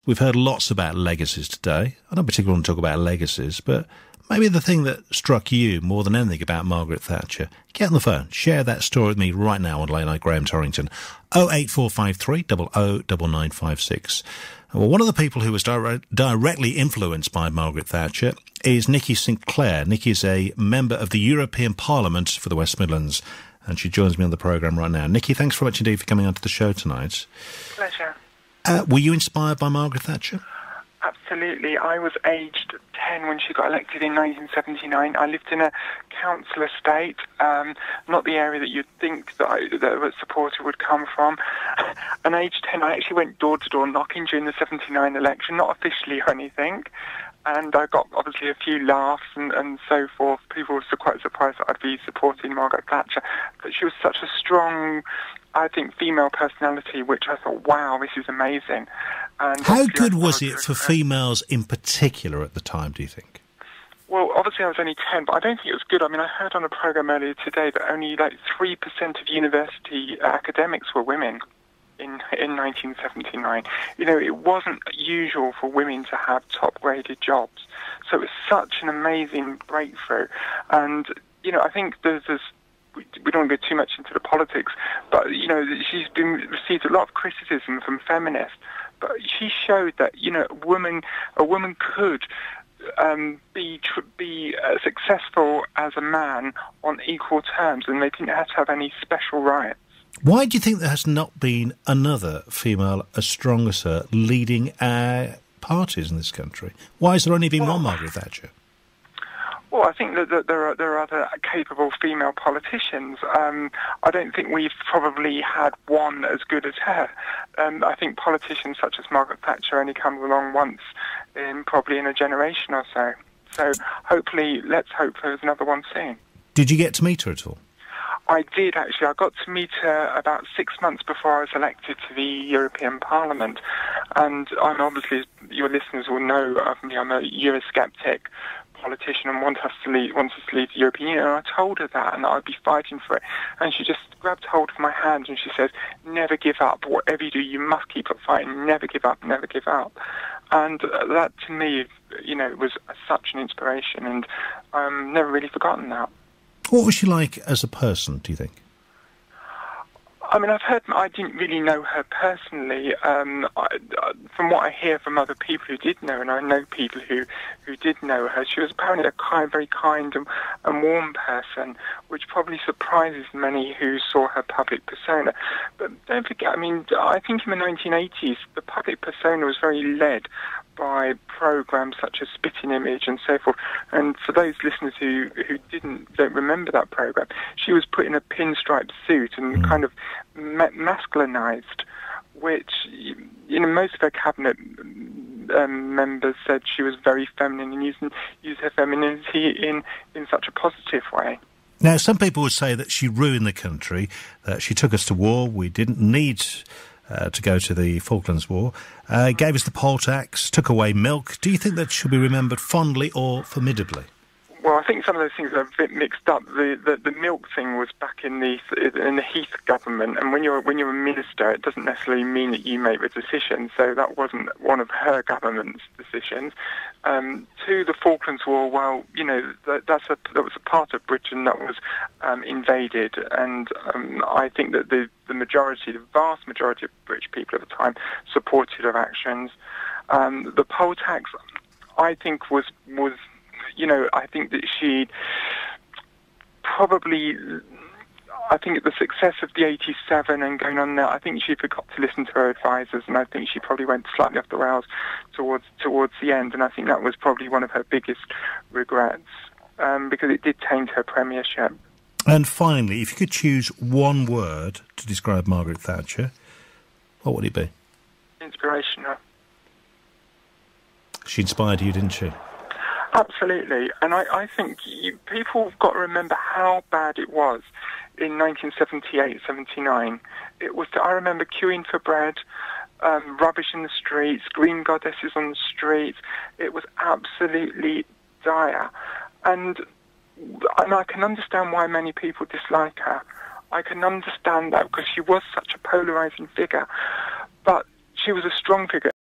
We've heard lots about legacies today. I don't particularly want to talk about legacies, but maybe the thing that struck you more than anything about Margaret Thatcher. Get on the phone. Share that story with me right now on Late Night Graham Torrington. 08453 009956. Well, one of the people who was directly influenced by Margaret Thatcher is Nikki Sinclaire. Nikki is a member of the European Parliament for the West Midlands, and she joins me on the programme right now. Nikki, thanks very much indeed for coming onto the show tonight. Pleasure. Were you inspired by Margaret Thatcher? Absolutely. I was aged 10 when she got elected in 1979. I lived in a council estate, not the area that you'd think that a supporter would come from. And aged 10, I actually went door-to-door knocking during the 79 election, not officially or anything. And I got, obviously, a few laughs and so forth. People were quite surprised that I'd be supporting Margaret Thatcher. But she was such a strong, I think, female personality, which I thought, wow, this is amazing. And how good was it for females in particular at the time, do you think? Well, obviously I was only 10, but I don't think it was good. I mean, I heard on a programme earlier today that only 3% of university academics were women in 1979. You know, it wasn't usual for women to have top-graded jobs. So it was such an amazing breakthrough. And, you know, I think there's we don't want to go too much into the politics, but, you know, she's received a lot of criticism from feminists. But she showed that, you know, a woman could be successful as a man on equal terms, and they didn't have to have any special rights. Why do you think there has not been another female as strong as her leading our parties in this country? Why has there only been one Margaret Thatcher? Well, I think that there are other capable female politicians. I don't think we've probably had one as good as her. I think politicians such as Margaret Thatcher only comes along once, probably in a generation or so. So hopefully, let's hope there's another one soon. Did you get to meet her at all? I did, actually. I got to meet her about 6 months before I was elected to the European Parliament. And I'm obviously, your listeners will know of me, I'm a Eurosceptic politician and wants us to leave the European Union. And I told her that and that I'd be fighting for it. And she just grabbed hold of my hand and she said, never give up. Whatever you do, you must keep up fighting. Never give up, never give up. And that, to me, you know, was such an inspiration. And I've never really forgotten that. What was she like as a person, do you think? I mean, I didn't really know her personally. From what I hear from other people who did know her, and I know people who did know her, she was apparently a very kind and warm person, which probably surprises many who saw her public persona. But don't forget, I mean, I think in the 1980s, the public persona was very led by programs such as Spitting Image and so forth. And for those listeners who don't remember that program, she was put in a pinstripe suit and kind of masculinized, which, you know, most of her cabinet members said she was very feminine and used her femininity in such a positive way. Now, some people would say that she ruined the country, that she took us to war. We didn't need to go to the Falklands War, gave us the poll tax, took away milk. Do you think that should be remembered fondly or formidably? Well, I think some of those things are a bit mixed up. The milk thing was back in the Heath government, and when you're a minister, it doesn't necessarily mean that you make the decision. So that wasn't one of her government's decisions. To the Falklands War, well, you know, that was a part of Britain that was invaded, and I think that the vast majority of British people at the time supported her actions. The poll tax, I think, was you know, I think that she'd probably, I think the success of the 87 and going on there, I think she forgot to listen to her advisors, and I think she probably went slightly off the rails towards the end, and I think that was probably one of her biggest regrets, because it did taint her premiership. And finally, if you could choose one word to describe Margaret Thatcher, what would it be? Inspirational. She inspired you, didn't she? Absolutely, and I think people have got to remember how bad it was in 1978-79. It was. I remember queuing for bread, rubbish in the streets, green goddesses on the streets. It was absolutely dire, and I can understand why many people dislike her. I can understand that because she was such a polarising figure, but she was a strong figure.